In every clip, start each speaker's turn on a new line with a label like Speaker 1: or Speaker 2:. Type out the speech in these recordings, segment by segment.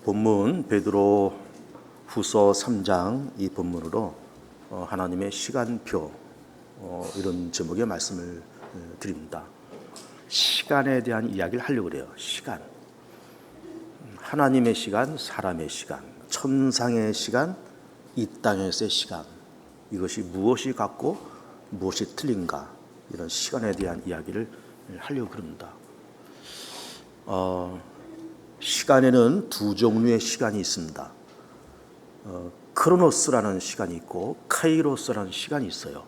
Speaker 1: 본문 베드로 후서 3장 이 본문으로 하나님의 시간표 이런 제목의 말씀을 드립니다. 시간에 대한 이야기를 하려고 그래요. 시간, 하나님의 시간, 사람의 시간, 천상의 시간, 이 땅에서의 시간, 이것이 무엇이 같고 무엇이 틀린가, 이런 시간에 대한 이야기를 하려고 합니다. 시간에는 두 종류의 시간이 있습니다. 크로노스라는 시간이 있고 카이로스라는 시간이 있어요.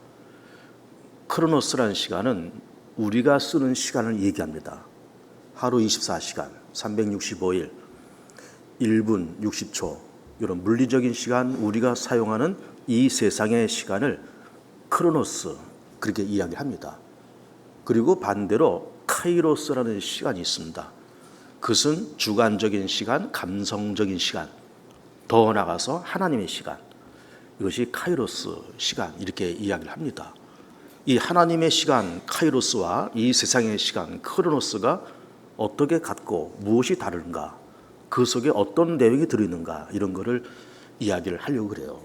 Speaker 1: 크로노스라는 시간은 우리가 쓰는 시간을 얘기합니다. 하루 24시간, 365일, 1분 60초, 이런 물리적인 시간, 우리가 사용하는 이 세상의 시간을 크로노스, 그렇게 이야기합니다. 그리고 반대로 카이로스라는 시간이 있습니다. 그것은 주관적인 시간, 감성적인 시간, 더 나아가서 하나님의 시간, 이것이 카이로스 시간, 이렇게 이야기를 합니다. 이 하나님의 시간 카이로스와 이 세상의 시간 크로노스가 어떻게 같고 무엇이 다른가, 그 속에 어떤 내용이 들어있는가, 이런 거를 이야기를 하려고 그래요.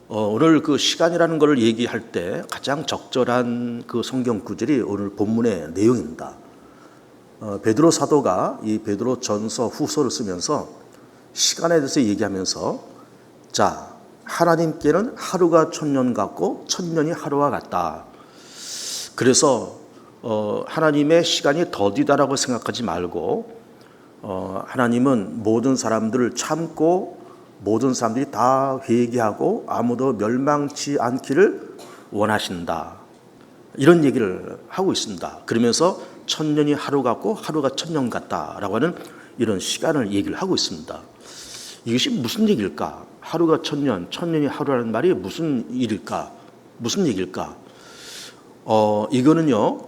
Speaker 1: 오늘 그 시간이라는 것을 얘기할 때 가장 적절한 그 성경 구절이 오늘 본문의 내용입니다. 베드로 사도가 이 베드로 전서 후서를 쓰면서 시간에 대해서 얘기하면서, 자, 하나님께는 하루가 천년 같고 천년이 하루와 같다. 그래서 하나님의 시간이 더디다라고 생각하지 말고 하나님은 모든 사람들을 참고 모든 사람들이 다 회개하고 아무도 멸망치 않기를 원하신다, 이런 얘기를 하고 있습니다. 그러면서 천년이 하루 같고 하루가 천년 같다라고 하는 이런 시간을 얘기를 하고 있습니다. 이것이 무슨 얘기일까? 하루가 천년, 천년이 하루라는 말이 무슨 일일까? 무슨 얘기일까? 이거는요,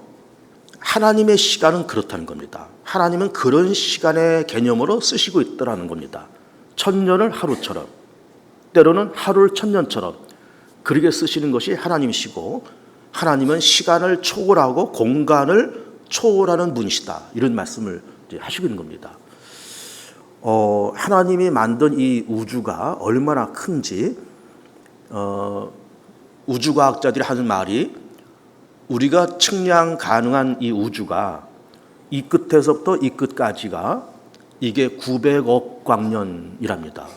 Speaker 1: 하나님의 시간은 그렇다는 겁니다. 하나님은 그런 시간의 개념으로 쓰시고 있더라는 겁니다. 천년을 하루처럼, 때로는 하루를 천년처럼 그렇게 쓰시는 것이 하나님이시고, 하나님은 시간을 초월하고 공간을 초월하는 분이시다, 이런 말씀을 하시고 있는 겁니다. 하나님이 만든 이 우주가 얼마나 큰지, 우주과학자들이 하는 말이, 우리가 측량 가능한 이 우주가 이 끝에서부터 이 끝까지가 이게 900억 광년이랍니다.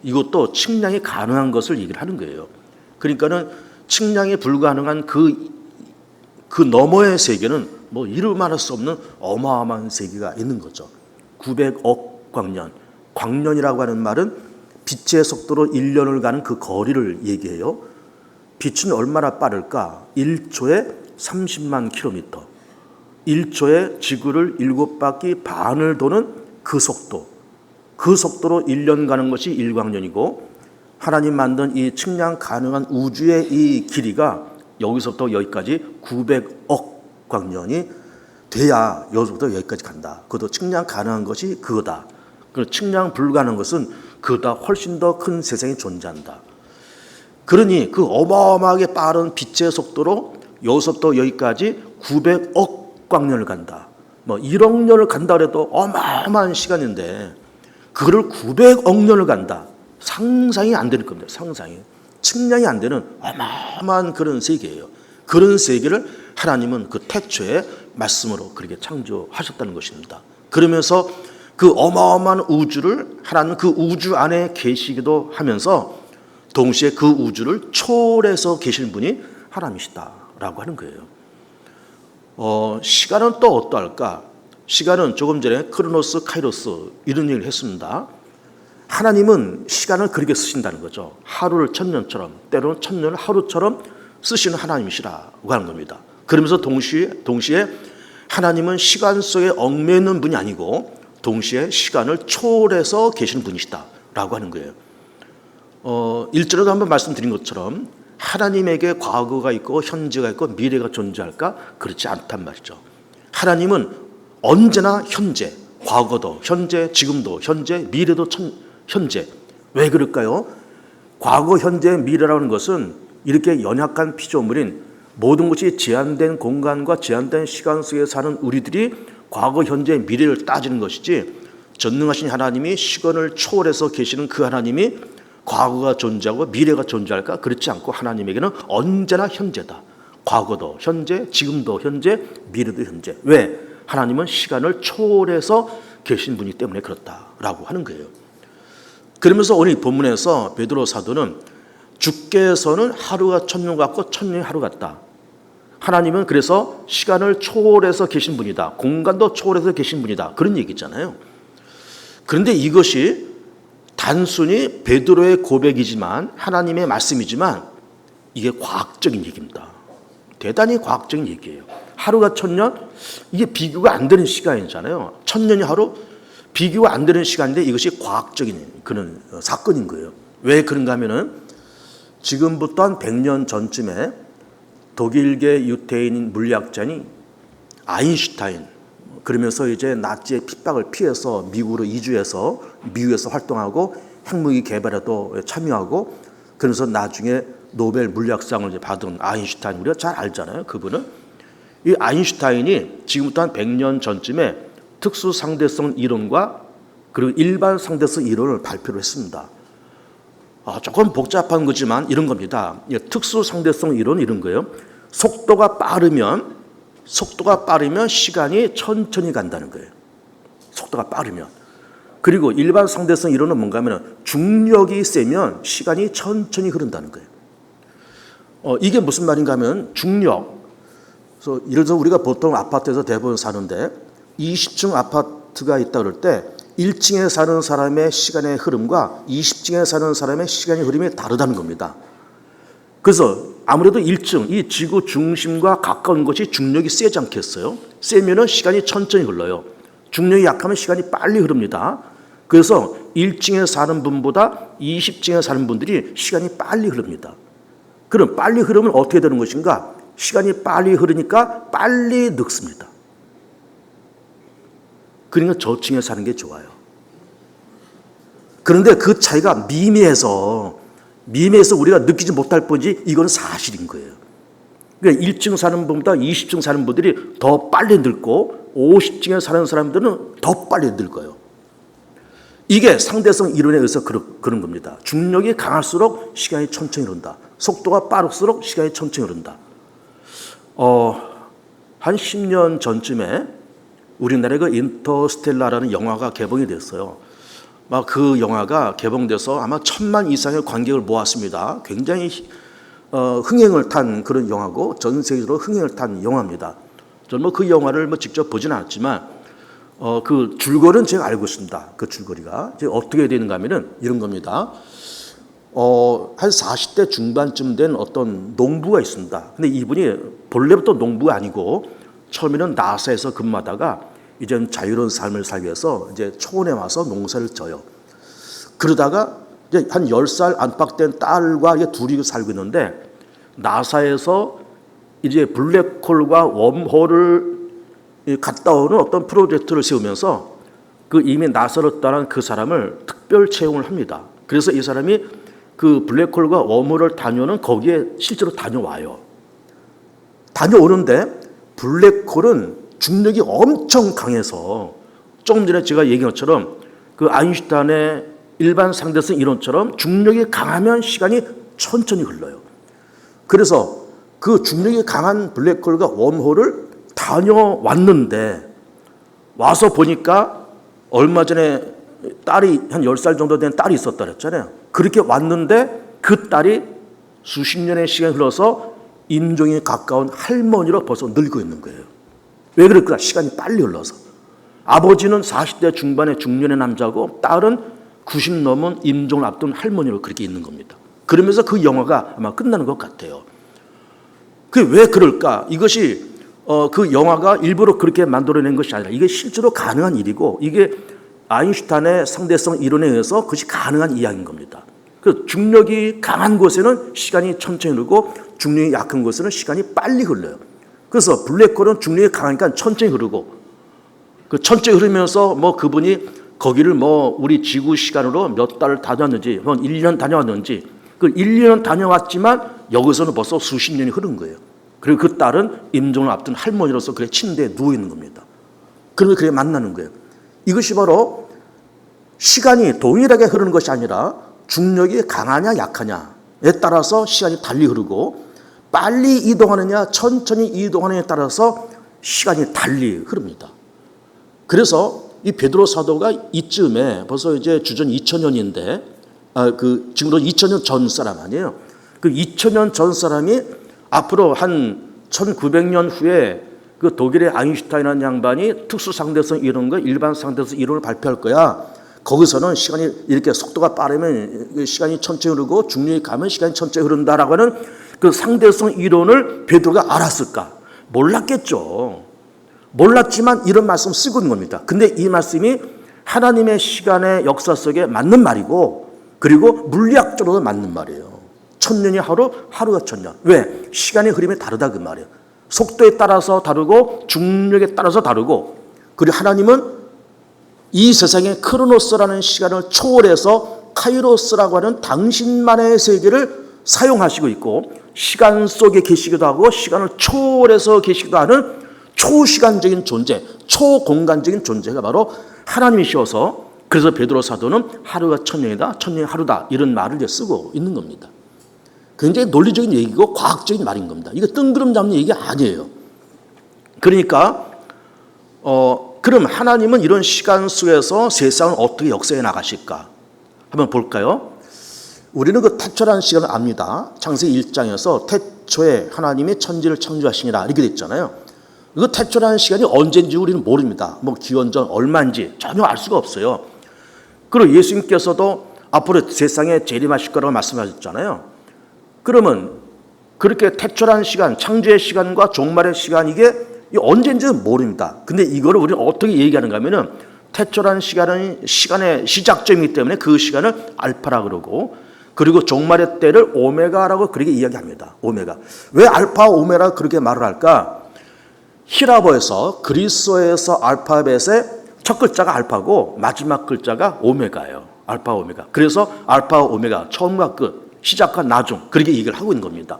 Speaker 1: 이것도 측량이 가능한 것을 얘기를 하는 거예요. 그러니까는 측량이 불가능한 그 너머의 세계는 뭐 이루 말할 수 없는 어마어마한 세계가 있는 거죠. 900억 광년. 광년이라고 하는 말은 빛의 속도로 1년을 가는 그 거리를 얘기해요. 빛은 얼마나 빠를까? 1초에 30만 킬로미터. 1초에 지구를 7바퀴 반을 도는 그 속도. 그 속도로 1년 가는 것이 1광년이고, 하나님 만든 이 측량 가능한 우주의 이 길이가 여기서부터 여기까지 900억 광년이 돼야 여기서부터 여기까지 간다. 그것도 측량 가능한 것이 그거다. 측량 불가능한 것은 그보다 훨씬 더 큰 세상이 존재한다. 그러니 그 어마어마하게 빠른 빛의 속도로 여기서부터 여기까지 900억 광년을 간다. 뭐 1억 년을 간다 그래도 어마어마한 시간인데 그거를 900억 년을 간다. 상상이 안 되는 겁니다. 상상이. 측량이 안 되는 어마어마한 그런 세계예요. 그런 세계를 하나님은 그 태초에 말씀으로 그렇게 창조하셨다는 것입니다. 그러면서 그 어마어마한 우주를 하나님은 그 우주 안에 계시기도 하면서 동시에 그 우주를 초월해서 계신 분이 하나님이시다라고 하는 거예요. 시간은 또 어떠할까? 시간은 조금 전에 크로노스, 카이로스 이런 얘기를 했습니다. 하나님은 시간을 그렇게 쓰신다는 거죠. 하루를 천년처럼, 때로는 천년을 하루처럼 쓰시는 하나님이시라고 하는 겁니다. 그러면서 동시에 하나님은 시간 속에 얽매이는 분이 아니고 동시에 시간을 초월해서 계시는 분이시다라고 하는 거예요. 1절에도 한번 말씀드린 것처럼 하나님에게 과거가 있고 현재가 있고 미래가 존재할까? 그렇지 않단 말이죠. 하나님은 언제나 현재, 과거도 현재, 지금도 현재, 미래도 현재. 왜 그럴까요? 과거, 현재, 미래라는 것은 이렇게 연약한 피조물인 모든 것이 제한된 공간과 제한된 시간 속에 사는 우리들이 과거, 현재, 미래를 따지는 것이지 전능하신 하나님이 시간을 초월해서 계시는 그 하나님이 과거가 존재하고 미래가 존재할까? 그렇지 않고 하나님에게는 언제나 현재다. 과거도 현재, 지금도 현재, 미래도 현재. 왜? 하나님은 시간을 초월해서 계신 분이기 때문에 그렇다라고 하는 거예요. 그러면서 오늘 본문에서 베드로 사도는 주께서는 하루가 천년 같고 천년이 하루 같다. 하나님은 그래서 시간을 초월해서 계신 분이다. 공간도 초월해서 계신 분이다. 그런 얘기잖아요. 그런데 이것이 단순히 베드로의 고백이지만 하나님의 말씀이지만 이게 과학적인 얘기입니다. 대단히 과학적인 얘기예요. 하루가 천년, 이게 비교가 안 되는 시간이잖아요. 천년이 하루, 비교가 안 되는 시간인데 이것이 과학적인 그런 사건인 거예요. 왜 그런가 하면은 지금부터 한 100년 전쯤에 독일계 유태인 물리학자인 아인슈타인, 그러면서 이제 나치의 핍박을 피해서 미국으로 이주해서 미국에서 활동하고 핵무기 개발에도 참여하고 그래서 나중에 노벨 물리학상을 받은 아인슈타인, 우리가 잘 알잖아요. 그분은 이 아인슈타인이 지금부터 한 100년 전쯤에 특수 상대성 이론과 그리고 일반 상대성 이론을 발표를 했습니다. 조금 복잡한 거지만 이런 겁니다. 특수 상대성 이론 이런 거예요. 속도가 빠르면 시간이 천천히 간다는 거예요. 속도가 빠르면. 그리고 일반 상대성 이론은 뭔가 하면 중력이 세면 시간이 천천히 흐른다는 거예요. 이게 무슨 말인가 하면 중력. 그래서 예를 들어서 우리가 보통 아파트에서 대부분 사는데 20층 아파트가 있다 그럴 때 1층에 사는 사람의 시간의 흐름과 20층에 사는 사람의 시간의 흐름이 다르다는 겁니다. 그래서 아무래도 1층, 이 지구 중심과 가까운 것이 중력이 세지 않겠어요? 세면은 시간이 천천히 흘러요. 중력이 약하면 시간이 빨리 흐릅니다. 그래서 1층에 사는 분보다 20층에 사는 분들이 시간이 빨리 흐릅니다. 그럼 빨리 흐르면 어떻게 되는 것인가? 시간이 빨리 흐르니까 빨리 늙습니다. 그러니까 저층에 사는 게 좋아요. 그런데 그 차이가 미미해서 우리가 느끼지 못할 뿐이지 이건 사실인 거예요. 그러니까 1층 사는 분보다 20층 사는 분들이 더 빨리 늙고 50층에 사는 사람들은 더 빨리 늙어요. 이게 상대성 이론에 의해서 그런 겁니다. 중력이 강할수록 시간이 천천히 흐른다. 속도가 빠를수록 시간이 천천히 흐른다. 한 10년 전쯤에 우리나라에 그 인터스텔라라는 영화가 개봉이 됐어요. 막 그 영화가 개봉돼서 아마 1000만 이상의 관객을 모았습니다. 굉장히 흥행을 탄 그런 영화고 전 세계적으로 흥행을 탄 영화입니다. 저는 뭐 그 영화를 직접 보지는 않았지만 그 줄거리는 제가 알고 있습니다. 그 줄거리가 이제 어떻게 되는가 하면은 이런 겁니다. 한 40대 중반쯤 된 어떤 농부가 있습니다. 근데 이분이 본래부터 농부가 아니고 처음에는 나사에서 근무하다가 이제는 자유로운 삶을 살기 위해서 이제 초원에 와서 농사를 져요. 그러다가 이제 한 10살 안팎된 딸과 이게 둘이 살고 있는데 나사에서 이제 블랙홀과 웜홀을 갔다 오는 어떤 프로젝트를 세우면서 그 이미 나사로 떠난 그 사람을 특별 채용을 합니다. 그래서 이 사람이 그 블랙홀과 웜홀을 다녀오는 거기에 실제로 다녀와요. 다녀오는데 블랙홀은 중력이 엄청 강해서 조금 전에 제가 얘기한 것처럼 그 아인슈타인의 일반 상대성 이론처럼 중력이 강하면 시간이 천천히 흘러요. 그래서 그 중력이 강한 블랙홀과 웜홀을 다녀왔는데 와서 보니까 얼마 전에 딸이 한 10살 정도 된 딸이 있었다 그랬잖아요. 그렇게 왔는데 그 딸이 수십 년의 시간이 흘러서 임종에 가까운 할머니로 벌써 늙고 있는 거예요. 왜 그럴까? 시간이 빨리 흘러서. 아버지는 40대 중반의 중년의 남자고 딸은 90 넘은 임종을 앞둔 할머니로 그렇게 있는 겁니다. 그러면서 그 영화가 아마 끝나는 것 같아요. 그게 왜 그럴까? 이것이 그 영화가 일부러 그렇게 만들어낸 것이 아니라 이게 실제로 가능한 일이고 이게 아인슈타인의 상대성 이론에 의해서 그것이 가능한 이야기인 겁니다. 그 중력이 강한 곳에는 시간이 천천히 흐르고 중력이 약한 곳에는 시간이 빨리 흘러요. 그래서 블랙홀은 중력이 강하니까 천천히 흐르고 그 천천히 흐르면서 뭐 그분이 거기를 뭐 우리 지구 시간으로 몇 달을 다녀왔는지 뭐 1년 다녀왔는지 그 1년 다녀왔지만 여기서는 벌써 수십 년이 흐른 거예요. 그리고 그 딸은 임종을 앞둔 할머니로서 그래 침대에 누워 있는 겁니다. 그러면 그게 만나는 거예요. 이것이 바로 시간이 동일하게 흐르는 것이 아니라 중력이 강하냐 약하냐에 따라서 시간이 달리 흐르고 빨리 이동하느냐 천천히 이동하느냐에 따라서 시간이 달리 흐릅니다. 그래서 이 베드로 사도가 이쯤에 벌써 이제 주전 2000년인데 지금으로 2000년 전 사람 아니에요. 그 2000년 전 사람이 앞으로 한 1900년 후에 그 독일의 아인슈타인이라는 양반이 특수 상대성 이론과 일반 상대성 이론을 발표할 거야. 거기서는 시간이 이렇게 속도가 빠르면 시간이 천천히 흐르고 중력이 가면 시간이 천천히 흐른다라고 하는 그 상대성 이론을 베드로가 알았을까? 몰랐겠죠. 몰랐지만 이런 말씀 쓰고 있는 겁니다. 근데 이 말씀이 하나님의 시간의 역사 속에 맞는 말이고 그리고 물리학적으로도 맞는 말이에요. 1000년이 하루, 하루가 1000년. 왜? 시간의 흐름이 다르다 그 말이에요. 속도에 따라서 다르고 중력에 따라서 다르고 그리고 하나님은 이 세상의 크로노스라는 시간을 초월해서 카이로스라고 하는 당신만의 세계를 사용하시고 있고 시간 속에 계시기도 하고 시간을 초월해서 계시기도 하는 초시간적인 존재, 초공간적인 존재가 바로 하나님이셔서 그래서 베드로 사도는 하루가 1000년이다, 1000년이 하루다 이런 말을 쓰고 있는 겁니다. 굉장히 논리적인 얘기고 과학적인 말인 겁니다. 이거 뜬구름 잡는 얘기 아니에요. 그러니까 그럼 하나님은 이런 시간 속에서 세상을 어떻게 역사해 나가실까? 한번 볼까요? 우리는 그 태초라는 시간을 압니다. 창세기 1장에서 태초에 하나님이 천지를 창조하시니라 이렇게 돼 있잖아요. 그 태초라는 시간이 언제인지 우리는 모릅니다. 뭐 기원전 얼마인지 전혀 알 수가 없어요. 그리고 예수님께서도 앞으로 세상에 재림하실 거라고 말씀하셨잖아요. 그러면 그렇게 태초라는 시간, 창조의 시간과 종말의 시간 이게 언제인지는 모릅니다. 근데 이거를 우리는 어떻게 얘기하는가 하면은 태초라는 시간은 시간의 시작점이기 때문에 그 시간을 알파라 그러고 그리고 종말의 때를 오메가라고 그렇게 이야기합니다. 오메가. 왜 알파 오메가 그렇게 말을 할까? 히라보에서 그리스어에서 알파벳의 첫 글자가 알파고 마지막 글자가 오메가예요. 알파 오메가. 그래서 알파 오메가 처음과 끝, 시작과 나중 그렇게 얘기를 하고 있는 겁니다.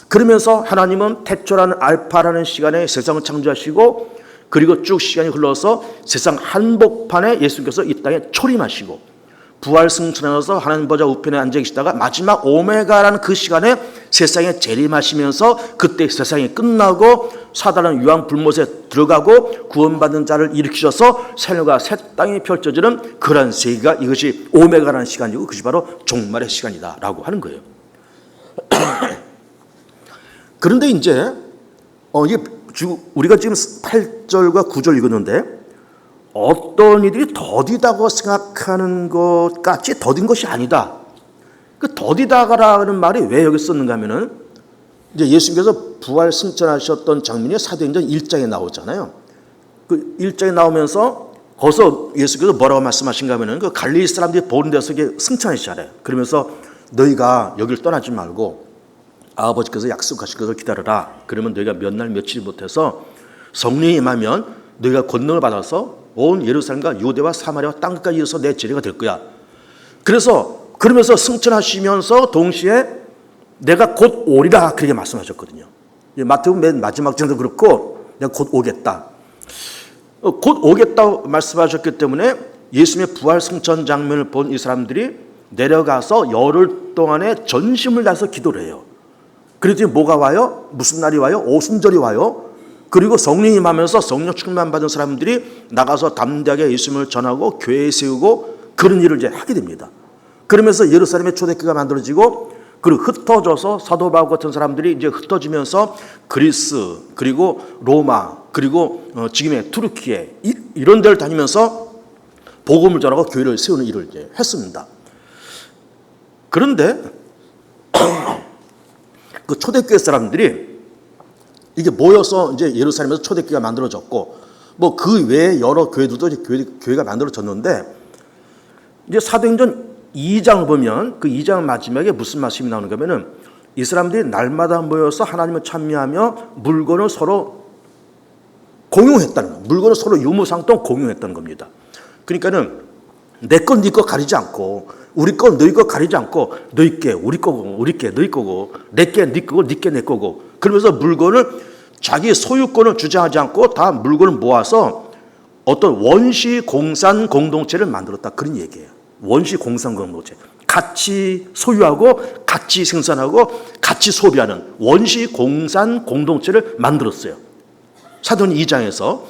Speaker 1: 그러면서 하나님은 태초라는 알파라는 시간에 세상을 창조하시고 그리고 쭉 시간이 흘러서 세상 한복판에 예수님께서 이 땅에 초림하시고 부활 승천하셔서 하나님 보좌 우편에 앉아 계시다가 마지막 오메가라는 그 시간에 세상에 재림하시면서 그때 세상이 끝나고 사단은 유황 불못에 들어가고 구원받는 자를 일으키셔서 새하늘과 새 땅이 펼쳐지는 그런 세계가 이것이 오메가라는 시간이고 그것이 바로 종말의 시간이다라고 하는 거예요. 그런데 이제 이게 우리가 지금 8절과 9절 읽었는데 어떤 이들이 더디다고 생각하는 것 같이 더딘 것이 아니다. 그 더디다라는 말이 왜 여기 썼는가 하면은 이제 예수님께서 부활 승천하셨던 장면이 사도행전 1장에 나오잖아요. 그 1장에 나오면서 거기서 예수께서 뭐라고 말씀하신가 하면은 그 갈릴리 사람들이 보는 데서 승천하시잖아요. 그러면서 너희가 여기를 떠나지 말고 아버지께서 약속하신 것을 기다려라. 그러면 너희가 몇 날 며칠 못해서 성령이 임하면 너희가 권능을 받아서 온 예루살렘과 유대와 사마리아와 땅끝까지 이어서 내 제자가 될 거야. 그러면서 승천하시면서 동시에 내가 곧 오리라 그렇게 말씀하셨거든요. 마태복음 맨 마지막 장도 그렇고 내가 곧 오겠다. 곧 오겠다고 말씀하셨기 때문에 예수님의 부활 승천 장면을 본 이 사람들이 내려가서 열흘 동안에 전심을 다해서 기도를 해요. 그래서 뭐가 와요? 무슨 날이 와요? 오순절이 와요. 그리고 성령이 임하면서 성령 충만 받은 사람들이 나가서 담대하게 예수님을 전하고 교회에 세우고 그런 일을 이제 하게 됩니다. 그러면서 예루살렘의 초대교회가 만들어지고 그리고 흩어져서 사도 바울 같은 사람들이 이제 흩어지면서 그리스 그리고 로마 그리고 지금의 투르키에 이런 데를 다니면서 복음을 전하고 교회를 세우는 일을 이제 했습니다. 그런데 그 초대교회 사람들이 이게 모여서 이제 예루살렘에서 초대교회가 만들어졌고 뭐 그 외에 여러 교회들도 이제 교회가 만들어졌는데 이제 사도행전 2장 보면 그 2장 마지막에 무슨 말씀이 나오는가 하면은 이 사람들이 날마다 모여서 하나님을 찬미하며 물건을 서로 공용했다는 거예요. 물건을 서로 유무상통 공용했다는 겁니다. 그러니까는 내 건 네 거 가리지 않고 우리 건 너희 거 가리지 않고 너희 게 우리 거고 우리 게 너희 거고 내 게 네 거고 네 게 내 거고 그러면서 물건을 자기 소유권을 주장하지 않고 다 물건을 모아서 어떤 원시 공산 공동체를 만들었다, 그런 얘기예요. 원시 공산 공동체. 같이 소유하고 같이 생산하고 같이 소비하는 원시 공산 공동체를 만들었어요. 사도행전 2장에서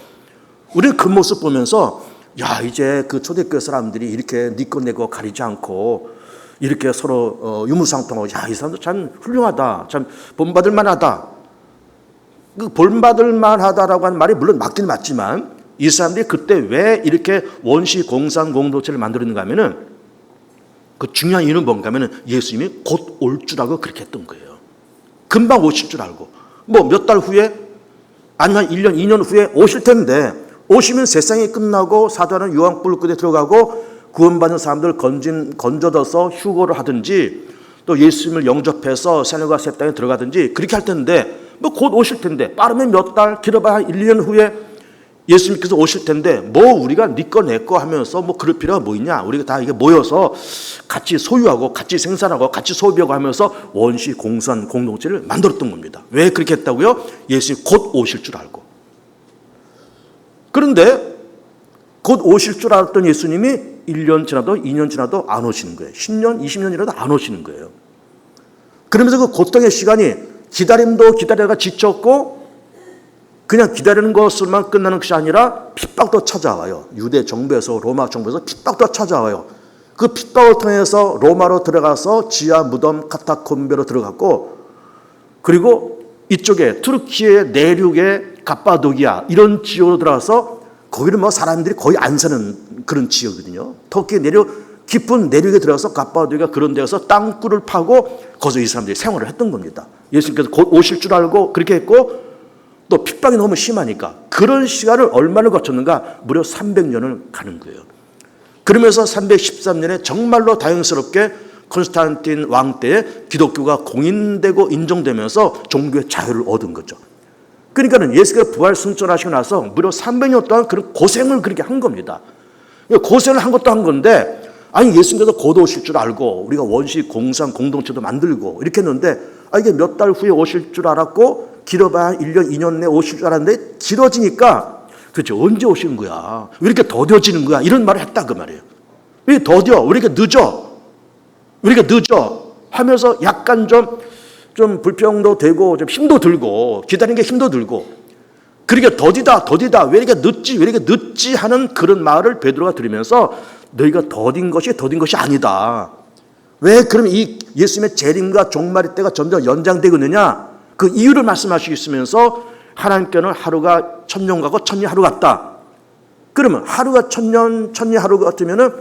Speaker 1: 우리는 그 모습 보면서 야, 이제 그 초대교회 사람들이 이렇게 니꺼 내꺼 가리지 않고 이렇게 서로 유무상통하고, 야, 이 사람도 참 훌륭하다, 참 본받을 만하다. 그 본받을 만하다라고 하는 말이 물론 맞긴 맞지만, 이 사람들이 그때 왜 이렇게 원시 공산 공동체를 만들었는가 하면은, 그 중요한 이유는 뭔가 하면은 예수님이 곧 올 줄 알고 그렇게 했던 거예요. 금방 오실 줄 알고. 뭐 몇 달 후에, 아니면 1년, 2년 후에 오실 텐데, 오시면 세상이 끝나고 사도하는 유황불 끝에 들어가고 구원받는 사람들 건져둬서 휴거를 하든지, 또 예수님을 영접해서 새하늘과 새 땅에 들어가든지 그렇게 할 텐데, 뭐 곧 오실 텐데, 빠르면 몇 달, 길어봐야 1, 2년 후에 예수님께서 오실 텐데, 뭐 우리가 네 거 내 거 하면서 뭐 그럴 필요가 뭐 있냐. 우리가 다 이게 모여서 같이 소유하고 같이 생산하고 같이 소비하고 하면서 원시 공산 공동체를 만들었던 겁니다. 왜 그렇게 했다고요? 예수님 곧 오실 줄 알고. 그런데 곧 오실 줄 알았던 예수님이 1년 지나도 2년 지나도 안 오시는 거예요. 10년, 20년이라도 안 오시는 거예요. 그러면서 그 고통의 시간이 기다림도 기다려가 지쳤고, 그냥 기다리는 것을만 끝나는 것이 아니라 핍박도 찾아와요. 유대 정부에서, 로마 정부에서 핍박도 찾아와요. 그 핍박을 통해서 로마로 들어가서 지하 무덤 카타콤베로 들어갔고, 그리고 이쪽에 투르키의 내륙의 갑바도기아 이런 지역으로 들어가서, 거기는 뭐 사람들이 거의 안 사는 그런 지역이거든요. 터키 내륙, 깊은 내륙에 들어가서 갑바도기아 그런 데서 땅굴을 파고 거기서 이 사람들이 생활을 했던 겁니다. 예수님께서 곧 오실 줄 알고 그렇게 했고, 또 핍박이 너무 심하니까 그런 시간을 얼마나 거쳤는가? 무려 300년을 가는 거예요. 그러면서 313년에 정말로 다행스럽게 콘스탄틴 왕 때에 기독교가 공인되고 인정되면서 종교의 자유를 얻은 거죠. 그러니까는 예수께서 부활 승천하시고 나서 무려 300년 동안 그런 고생을 그렇게 한 겁니다. 고생을 한 것도 한 건데, 아니 예수님께서 곧 오실 줄 알고 우리가 원시 공산 공동체도 만들고 이렇게 했는데, 이게 몇 달 후에 오실 줄 알았고 길어봐야 1년, 2년 내에 오실 줄 알았는데 길어지니까 도대체 언제 오시는 거야? 왜 이렇게 더뎌지는 거야? 이런 말을 했다 그 말이에요. 왜 더뎌? 왜 이렇게 늦어? 왜 이렇게 늦어? 하면서 약간 좀 불평도 되고 좀 힘도 들고, 기다리는 게 힘도 들고, 그렇게 더디다 왜 이렇게 늦지 하는 그런 말을 베드로가 들으면서, 너희가 더딘 것이 아니다. 왜 그럼 이 예수님의 재림과 종말의 때가 점점 연장되고 있느냐? 그 이유를 말씀하시겠으면서, 하나님께는 하루가 천년 가고 천년 하루 같다. 그러면 하루가 천년 하루 같으면은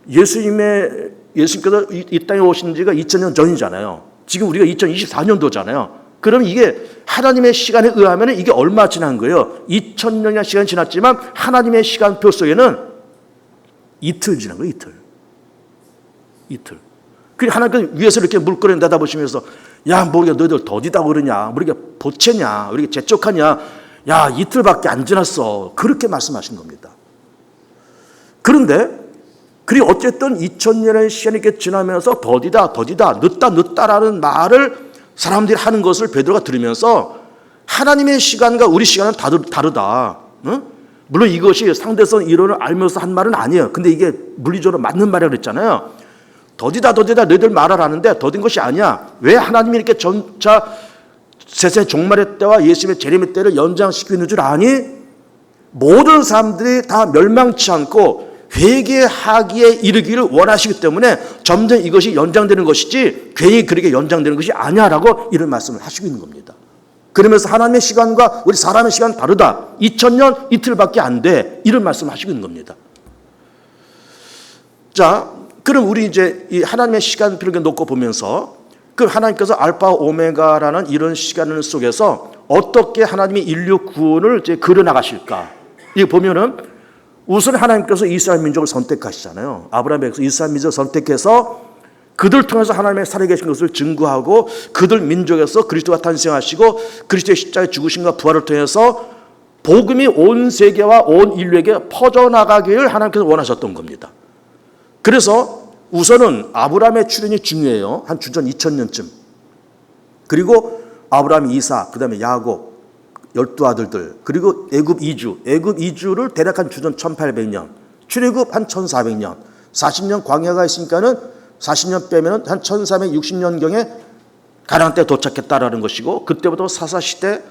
Speaker 1: 예수님께서 이 땅에 오신 지가 2000년 전이잖아요. 지금 우리가 2024년도잖아요. 그럼 이게 하나님의 시간에 의하면 이게 얼마 지난 거예요? 2000년이나 시간이 지났지만 하나님의 시간표 속에는 이틀 지난 거예요. 이틀. 그리고 하나님께서 위에서 이렇게 물거리를 내다보시면서, 야, 뭐 우리가 너희들 더디다고 그러냐? 뭐 우리가 보채냐? 우리가 재촉하냐? 야, 이틀밖에 안 지났어. 그렇게 말씀하신 겁니다. 그런데 그리고 어쨌든 2000년의 시간이 이렇게 지나면서 더디다, 늦다라는 말을 사람들이 하는 것을 베드로가 들으면서, 하나님의 시간과 우리 시간은 다르다. 응? 물론 이것이 상대성 이론을 알면서 한 말은 아니에요. 근데 이게 물리적으로 맞는 말이라고 그랬잖아요. 더디다 너희들 말을 하는데 더딘 것이 아니야. 왜 하나님이 이렇게 전차 세세 종말의 때와 예수님의 재림의 때를 연장시키고 있는 줄 아니? 모든 사람들이 다 멸망치 않고 회개하기에 이르기를 원하시기 때문에 점점 이것이 연장되는 것이지 괜히 그렇게 연장되는 것이 아니야라고 이런 말씀을 하시고 있는 겁니다. 그러면서 하나님의 시간과 우리 사람의 시간은 다르다. 2000년 이틀밖에 안 돼. 이런 말씀을 하시고 있는 겁니다. 자, 그럼 우리 이제 이 하나님의 시간표를 놓고 보면서, 그 하나님께서 알파 오메가라는 이런 시간 속에서 어떻게 하나님이 인류 구원을 이제 그려나가실까? 이거 보면은 우선 하나님께서 이스라엘 민족을 선택하시잖아요. 아브라함에서 이스라엘 민족을 선택해서 그들 통해서 하나님의 살아계신 것을 증거하고, 그들 민족에서 그리스도가 탄생하시고 그리스도의 십자가의 죽으심과 부활을 통해서 복음이 온 세계와 온 인류에게 퍼져나가기를 하나님께서 원하셨던 겁니다. 그래서 우선은 아브라함의 출현이 중요해요. 한 주전 2000년쯤. 그리고 아브라함, 이삭, 그 다음에 야곱, 12 아들들, 그리고 애굽 이주를 대략 한 주전 1800년, 출애굽 한 1400년, 40년 광야가 있으니까는 40년 빼면 한 1360년경에 가나안 땅에 도착했다라는 것이고, 그때부터 사사시대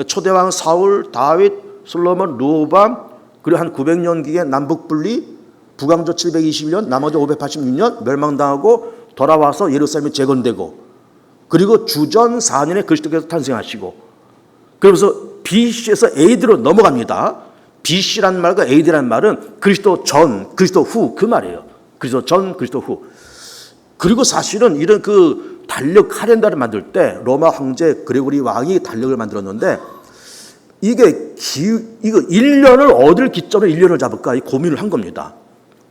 Speaker 1: 초대왕 사울, 다윗, 솔로몬, 르호보암, 그리고 한 900년기에 남북분리, 북왕조 721년, 남왕조 586년 멸망당하고 돌아와서 예루살렘이 재건되고, 그리고 주전 4년에 그리스도께서 탄생하시고, 그러면서 BC에서 AD로 넘어갑니다. BC란 말과 AD란 말은 그리스도 전, 그리스도 후 그 말이에요. 그리스도 전, 그리스도 후. 그리고 사실은 이런 그 달력 카렌다를 만들 때 로마 황제 그레고리 왕이 달력을 만들었는데, 이거 1년을 어딜 기점으로 1년을 잡을까 이 고민을 한 겁니다.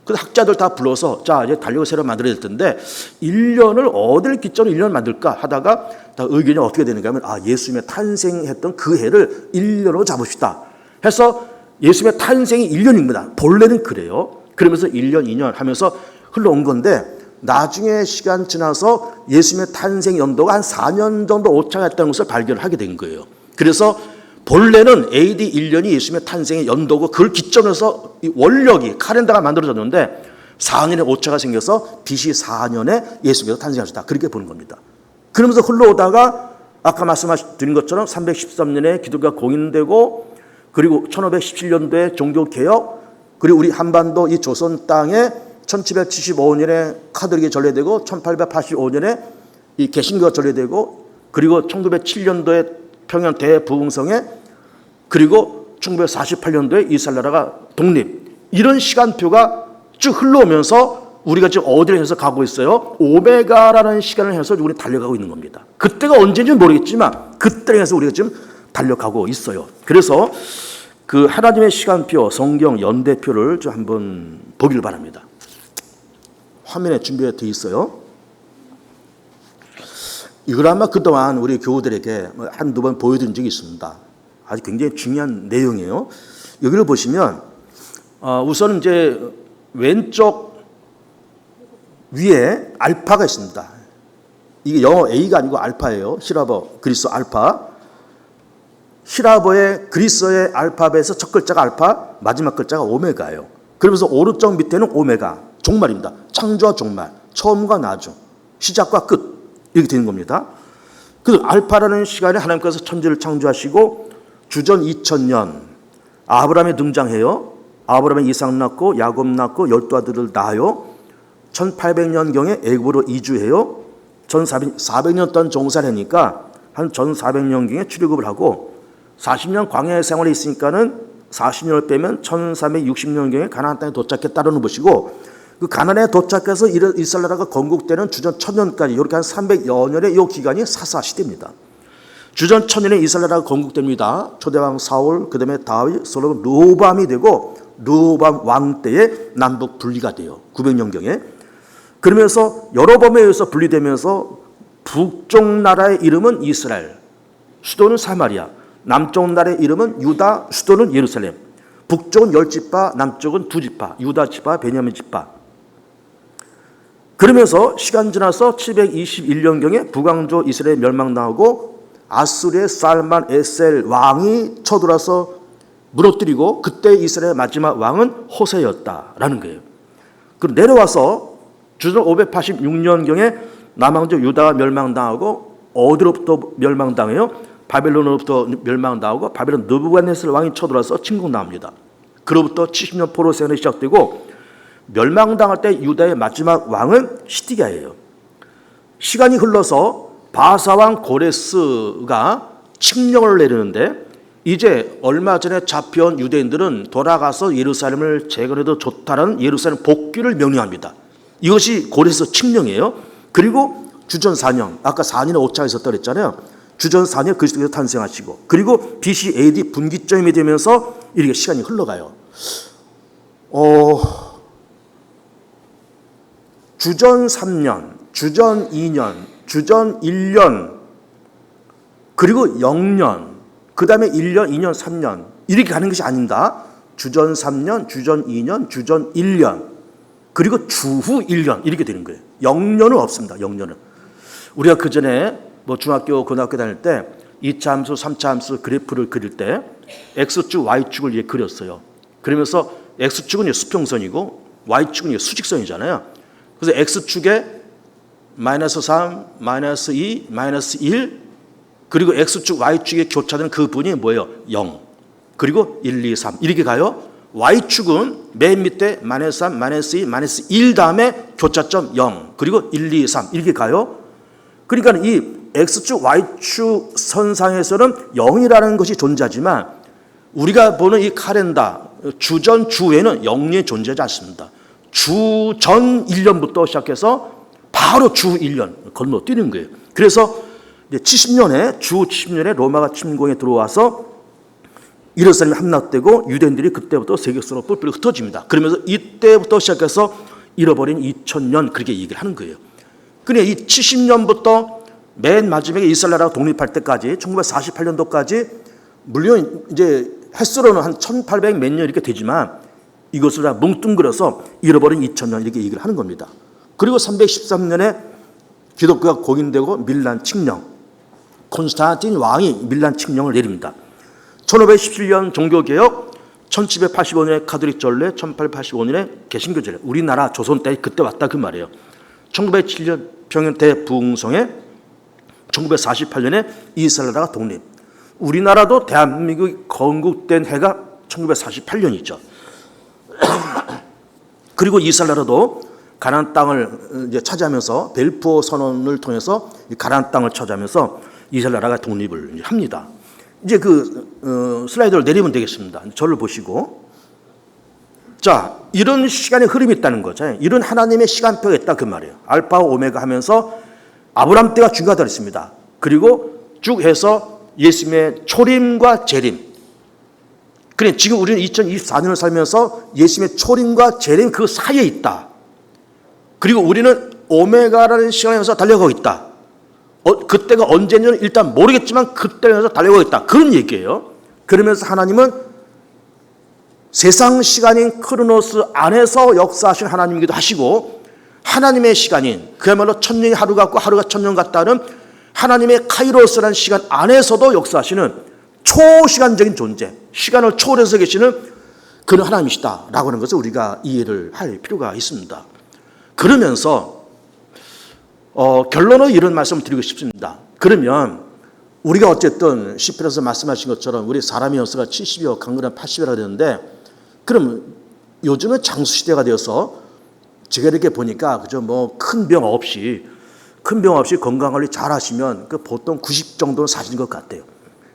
Speaker 1: 그래서 학자들 다 불러서 자 이제 달력을 새로 만들어야 될 텐데 1년을 어딜 기점으로 1년을 만들까 하다가 다 의견이 어떻게 되는가 하면 예수님의 탄생했던 그 해를 1년으로 잡읍시다 해서 예수님의 탄생이 1년입니다. 본래는 그래요. 그러면서 1년, 2년 하면서 흘러온 건데, 나중에 시간 지나서 예수님의 탄생 연도가 한 4년 정도 오차했다는 것을 발견을 하게 된 거예요. 그래서 본래는 AD 1년이 예수님의 탄생의 연도고, 그걸 기점으로 이 원력이 카렌다가 만들어졌는데 4년의 오차가 생겨서 BC 4년에 예수님께서 탄생하셨다, 그렇게 보는 겁니다. 그러면서 흘러오다가 아까 말씀드린 것처럼 313년에 기독교가 공인되고, 그리고 1517년도에 종교개혁, 그리고 우리 한반도 이 조선 땅에 1775년에 카톨릭이 전래되고 1885년에 이 개신교가 전래되고, 그리고 1907년도에 평양 대부흥성에, 그리고 1948년도에 이스라엘 나라가 독립, 이런 시간표가 쭉 흘러오면서 우리가 지금 어디를 해서 가고 있어요? 오메가라는 시간을 해서 우리 달려가고 있는 겁니다. 그때가 언제인지는 모르겠지만 그때를 해서 우리가 지금 달려가고 있어요. 그래서 그 하나님의 시간표, 성경 연대표를 좀 한번 보기를 바랍니다. 화면에 준비가 되어 있어요. 이걸 아마 그동안 우리 교우들에게 한두 번 보여드린 적이 있습니다. 아주 굉장히 중요한 내용이에요. 여기를 보시면 우선 이제 왼쪽 위에 알파가 있습니다. 이게 영어 A가 아니고 알파예요. 히라버, 그리스 알파. 히라버의 그리스어의 알파벳에서 첫 글자가 알파, 마지막 글자가 오메가예요. 그러면서 오른쪽 밑에는 오메가, 종말입니다. 창조와 종말, 처음과 나중, 시작과 끝, 이렇게 되는 겁니다. 그 알파라는 시간에 하나님께서 천지를 창조하시고 주전 2000년 아브라함이 등장해요. 아브라함이 이삭 낳고 야곱 낳고 12 아들을 낳아요. 1800년경에 애굽으로 이주해요. 1400년 동안 종사를 하니까 한 1400년경에 출애굽을 하고 40년 광야의 생활이 있으니까는 40년을 빼면 1360년경에 가나안 땅에 도착했다는 것이고, 그 가나안에 도착해서 이스라엘 나라가 건국되는 주전 1000년까지 이렇게 한 300여 년의 이 기간이 사사시대입니다. 주전 1000년에 이스라엘 나라가 건국됩니다. 초대왕 사울, 그 다음에 다윗, 솔로몬, 르호보암이 되고, 르호보암 왕 때에 남북 분리가 돼요. 900년경에. 그러면서 여러 범에 의해서 분리되면서 북쪽 나라의 이름은 이스라엘, 수도는 사마리아, 남쪽 나라의 이름은 유다, 수도는 예루살렘. 북쪽은 10지파, 남쪽은 2지파, 유다 지파, 베냐민 지파. 그러면서 시간 지나서 721년경에 북왕조 이스라엘 멸망당하고 아수르의 살만 에셀 왕이 쳐들어서 무너뜨리고, 그때 이스라엘의 마지막 왕은 호세였다라는 거예요. 그리고 내려와서 주전 586년경에 남왕조 유다가 멸망당하고, 어디로부터 멸망당해요? 바벨론으로부터 멸망당하고 바벨론 느부갓네살 왕이 쳐들어서 침공당합니다. 그로부터 70년 포로 생활이 시작되고, 멸망당할 때 유다의 마지막 왕은 시디기야예요. 시간이 흘러서 바사왕 고레스가 칙령을 내리는데, 이제 얼마 전에 잡혀온 유대인들은 돌아가서 예루살렘을 재건해도 좋다는 예루살렘 복귀를 명령합니다. 이것이 고레스 칙령이에요. 그리고 주전 4년, 아까 4년의 오차가 있었다고 그랬잖아요. 주전 4년 그리스도께서 탄생하시고, 그리고 BC AD 분기점이 되면서 이렇게 시간이 흘러가요. 주전 3년, 주전 2년, 주전 1년, 그리고 0년, 그 다음에 1년, 2년, 3년, 이렇게 가는 것이 아닙니다. 주전 3년, 주전 2년, 주전 1년, 그리고 주후 1년, 이렇게 되는 거예요. 0년은 없습니다. 0년은. 우리가 그 전에 중학교, 고등학교 다닐 때 2차 함수, 3차 함수 그래프를 그릴 때 X축, Y축을 이제 그렸어요. 그러면서 X축은 수평선이고 Y축은 수직선이잖아요. 그래서 X축에 마이너스 3, 마이너스 2, 마이너스 1, 그리고 X축, Y축에 교차되는 그 분이 뭐예요? 0. 그리고 1, 2, 3 이렇게 가요. Y축은 맨 밑에 마이너스 3, 마이너스 2, 마이너스 1 다음에 교차점 0. 그리고 1, 2, 3 이렇게 가요. 그러니까 이 X축, Y축 선상에서는 0이라는 것이 존재하지만 우리가 보는 이 카렌다, 주전, 주외는 0이 존재하지 않습니다. 주전 1년부터 시작해서 바로 주 1년 건너뛰는 거예요. 그래서 이제 70년에 주 70년에 로마가 침공에 들어와서 예루살렘이 함락되고 유대인들이 그때부터 세계적으로 뿔뿔이 흩어집니다. 그러면서 이때부터 시작해서 잃어버린 2000년 그렇게 얘기를 하는 거예요. 그래 이 70년부터 맨 마지막에 이스라엘 나라가 독립할 때까지 1948년도까지 물론 이제 횟수로는 한 1800 몇 년 이렇게 되지만 이것을 다 뭉뚱그려서 잃어버린 2000년 이렇게 얘기를 하는 겁니다. 그리고 313년에 기독교가 공인되고 밀란 칙령, 콘스탄틴 왕이 밀란 칙령을 내립니다. 1517년 종교개혁, 1785년에 가톨릭 전례, 1885년에 개신교 전례. 우리나라 조선 때 그때 왔다 그 말이에요. 1907년 평양 대부흥성에 1948년에 이스라엘 나라가 독립. 우리나라도 대한민국이 건국된 해가 1948년이죠. 그리고 이스라엘 나라도 가나안 땅을 이제 차지하면서 벨푸어 선언을 통해서 가나안 땅을 차지하면서 이스라엘 나라가 독립을 합니다. 이제 슬라이드를 내리면 되겠습니다. 저를 보시고. 자, 이런 시간의 흐름이 있다는 거죠. 이런 하나님의 시간표가 있다 그 말이에요. 알파와 오메가 하면서 아브라함 때가 중요하다 그랬습니다. 그리고 쭉 해서 예수님의 초림과 재림. 그래 지금 우리는 2024년을 살면서 예수님의 초림과 재림 그 사이에 있다. 그리고 우리는 오메가라는 시간에서 달려가고 있다. 그때가 언제인지는 일단 모르겠지만 그때에서 달려가고 있다. 그런 얘기예요. 그러면서 하나님은 세상 시간인 크로노스 안에서 역사하신 하나님이기도 하시고 하나님의 시간인 그야말로 천년이 하루 같고 하루가 천년 같다는 하나님의 카이로스라는 시간 안에서도 역사하시는 초시간적인 존재, 시간을 초월해서 계시는 그런 하나님이시다라고 하는 것을 우리가 이해를 할 필요가 있습니다. 그러면서 결론으로 이런 말씀을 드리고 싶습니다. 그러면 우리가 어쨌든 시편에서 말씀하신 것처럼 우리 사람의 연수가 70여 강건한 80이라 되는데 그럼 요즘은 장수시대가 되어서 제가 이렇게 보니까 그저 뭐 큰 병 없이 건강관리 잘 하시면 보통 90 정도는 사시는 것 같아요.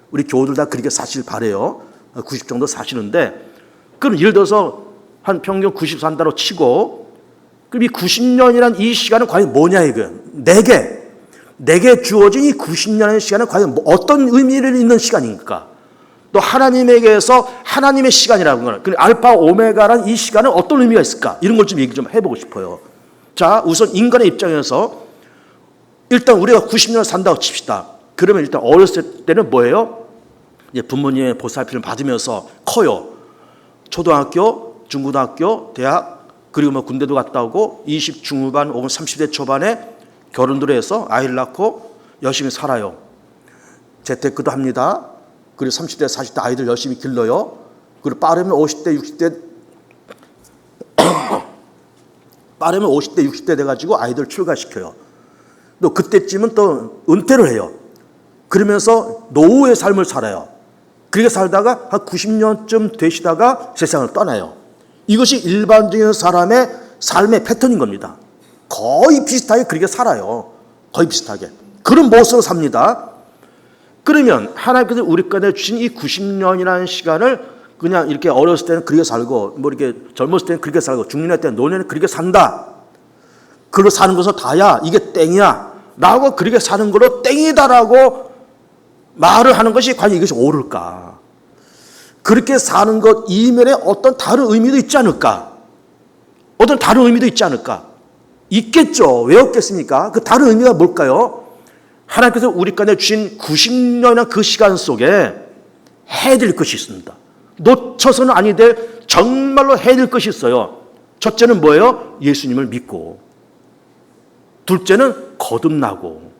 Speaker 1: 우리 교우들 다 그렇게 사실 바래요. 90 정도 사시는데 그럼 예를 들어서 한 평균 90 산다로 치고 그럼 이 90년이란 이 시간은 과연 뭐냐 이거예요. 내게 주어진 이 90년의 시간은 과연 어떤 의미를 있는 시간입니까? 또 하나님에게서 하나님의 시간이라고 하는 거는 알파 오메가란 이 시간은 어떤 의미가 있을까? 이런 걸 좀 얘기 좀 해보고 싶어요. 자, 우선 인간의 입장에서 일단 우리가 90년을 산다고 칩시다. 그러면 일단 어렸을 때는 뭐예요? 이제 부모님의 보살핌을 받으면서 커요. 초등학교, 중고등학교, 대학, 그리고 뭐 군대도 갔다 오고 20 중후반 혹은 30대 초반에 결혼도 해서 아이를 낳고 열심히 살아요. 재테크도 합니다. 그리고 30대, 40대 아이들 열심히 길러요. 그리고 빠르면 50대, 60대 돼가지고 아이들 출가시켜요. 또 그때쯤은 또 은퇴를 해요. 그러면서 노후의 삶을 살아요. 그렇게 살다가 한 90년쯤 되시다가 세상을 떠나요. 이것이 일반적인 사람의 삶의 패턴인 겁니다. 거의 비슷하게 그렇게 살아요. 거의 비슷하게. 그런 모습으로 삽니다. 그러면 하나님께서 우리 가운데 주신 이 90년이라는 시간을 그냥 이렇게 어렸을 때는 그렇게 살고 뭐 이렇게 젊었을 때는 그렇게 살고 중년의 때는 노년에 그렇게 산다. 그걸로 사는 것은 다야. 이게 땡이야. 라고 그렇게 사는 걸로 땡이다라고 말을 하는 것이 과연 이것이 옳을까? 그렇게 사는 것 이면에 어떤 다른 의미도 있지 않을까? 어떤 다른 의미도 있지 않을까? 있겠죠. 왜 없겠습니까? 그 다른 의미가 뭘까요? 하나님께서 우리 가운데 주신 90년이나 그 시간 속에 해야 될 것이 있습니다. 놓쳐서는 아니 될 정말로 해야 될 것이 있어요. 첫째는 뭐예요? 예수님을 믿고. 둘째는 거듭나고.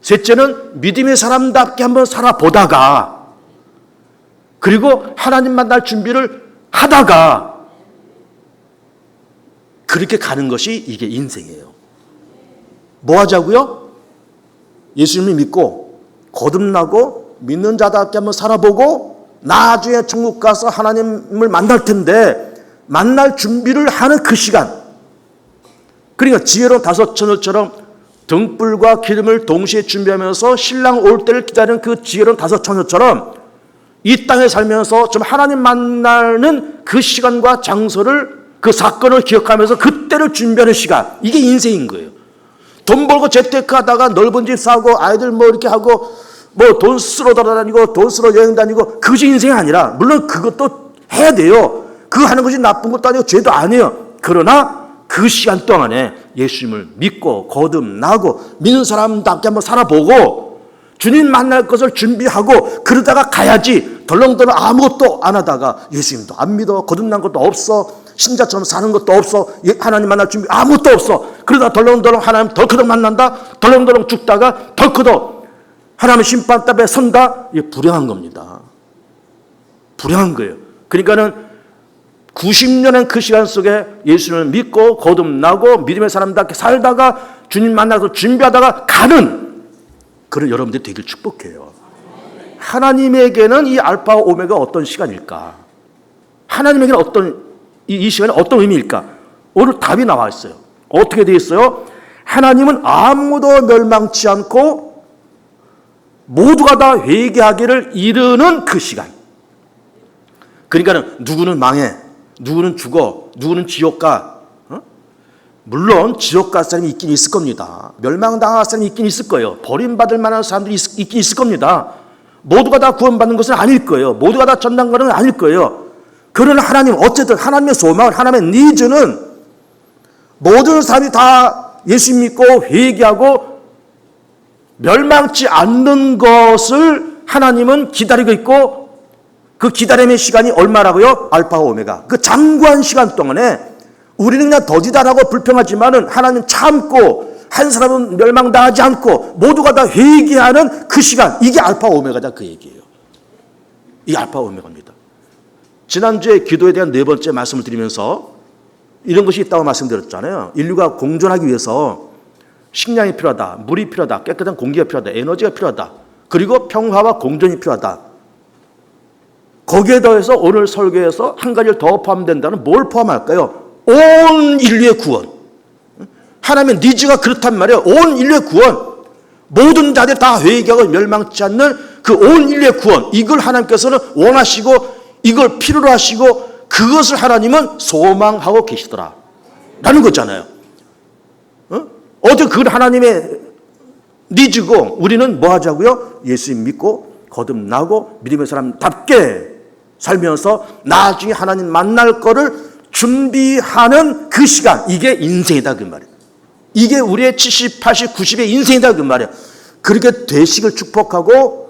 Speaker 1: 셋째는 믿음의 사람답게 한번 살아보다가, 그리고 하나님 만날 준비를 하다가, 그렇게 가는 것이 이게 인생이에요. 뭐 하자고요? 예수님을 믿고 거듭나고 믿는 자답게 한번 살아보고 나중에 천국 가서 하나님을 만날 텐데 만날 준비를 하는 그 시간. 그러니까 지혜로운 다섯 처녀처럼 등불과 기름을 동시에 준비하면서 신랑 올 때를 기다리는 그 지혜로운 다섯 처녀처럼 이 땅에 살면서 좀 하나님 만나는 그 시간과 장소를, 그 사건을 기억하면서 그때를 준비하는 시간. 이게 인생인 거예요. 돈 벌고 재테크하다가 넓은 집 사고 아이들 뭐 이렇게 하고 뭐 돈 쓰러 돌아다니고 돈 쓰러 여행 다니고 그것이 인생이 아니라, 물론 그것도 해야 돼요. 그거 하는 것이 나쁜 것도 아니고 죄도 아니에요. 그러나 그 시간 동안에 예수님을 믿고 거듭나고 믿는 사람답게 한번 살아보고 주님 만날 것을 준비하고 그러다가 가야지, 덜렁덜렁 아무것도 안 하다가 예수님도 안 믿어, 거듭난 것도 없어, 신자처럼 사는 것도 없어, 하나님 만날 준비 아무것도 없어, 그러다 덜렁덜렁 하나님 덜커덕 만난다, 덜렁덜렁 죽다가 덜커덕 하나님 심판답에 선다. 이게 불행한 겁니다. 불행한 거예요. 그러니까는 90년의 그 시간 속에 예수님을 믿고 거듭나고 믿음의 사람답게 살다가 주님 만나서 준비하다가 가는 그런 여러분들이 되길 축복해요. 하나님에게는 이 알파와 오메가 어떤 시간일까? 하나님에게는 이 시간이 어떤 의미일까? 오늘 답이 나와 있어요. 어떻게 되어 있어요? 하나님은 아무도 멸망치 않고 모두가 다 회개하기를 이르는 그 시간. 그러니까 누구는 망해, 누구는 죽어, 누구는 지옥 가. 물론 지옥 갈 사람이 있긴 있을 겁니다. 멸망당할 사람이 있긴 있을 거예요. 버림받을 만한 사람들이 있긴 있을 겁니다. 모두가 다 구원받는 것은 아닐 거예요. 모두가 다 전당 가는 건 아닐 거예요. 그러나 하나님, 어쨌든 하나님의 소망, 하나님의 니즈는 모든 사람이 다 예수 믿고 회개하고 멸망치 않는 것을 하나님은 기다리고 있고, 그 기다림의 시간이 얼마라고요? 알파와 오메가. 그 장구한 시간 동안에 우리는 그냥 더디다라고 불평하지만은 하나님 참고, 한 사람은 멸망당하지 않고 모두가 다 회개하는 그 시간, 이게 알파와 오메가다, 그 얘기예요. 이게 알파와 오메가입니다. 지난주에 기도에 대한 네 번째 말씀을 드리면서 이런 것이 있다고 말씀드렸잖아요. 인류가 공존하기 위해서 식량이 필요하다, 물이 필요하다, 깨끗한 공기가 필요하다, 에너지가 필요하다, 그리고 평화와 공존이 필요하다. 거기에 더해서 오늘 설교에서 한 가지를 더 포함된다는 뭘 포함할까요? 온 인류의 구원. 하나님의 니즈가 그렇단 말이에요. 온 인류의 구원. 모든 자들 다 회개하고 멸망치 않는 그 온 인류의 구원. 이걸 하나님께서는 원하시고 이걸 필요로 하시고 그것을 하나님은 소망하고 계시더라 라는 거잖아요. 어제 그건 하나님의 니즈고 우리는 뭐 하자고요? 예수님 믿고 거듭나고 믿음의 사람답게 살면서 나중에 하나님 만날 거를 준비하는 그 시간, 이게 인생이다 그 말이에요. 이게 우리의 70, 80, 90의 인생이다 그 말이에요. 그렇게 되시길 축복하고,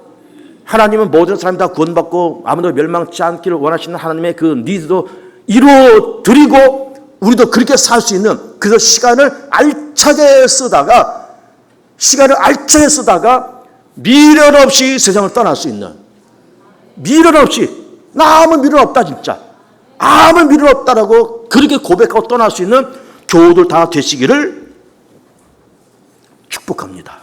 Speaker 1: 하나님은 모든 사람이 다 구원받고 아무도 멸망치 않기를 원하시는 하나님의 그 니즈도 이루어드리고 우리도 그렇게 살 수 있는, 그래서 시간을 알차게 쓰다가 미련 없이 세상을 떠날 수 있는, 미련 없이, 나 아무 미련 없다 진짜, 아무 미련 없다라고 그렇게 고백하고 떠날 수 있는 교우들 다 되시기를 축복합니다.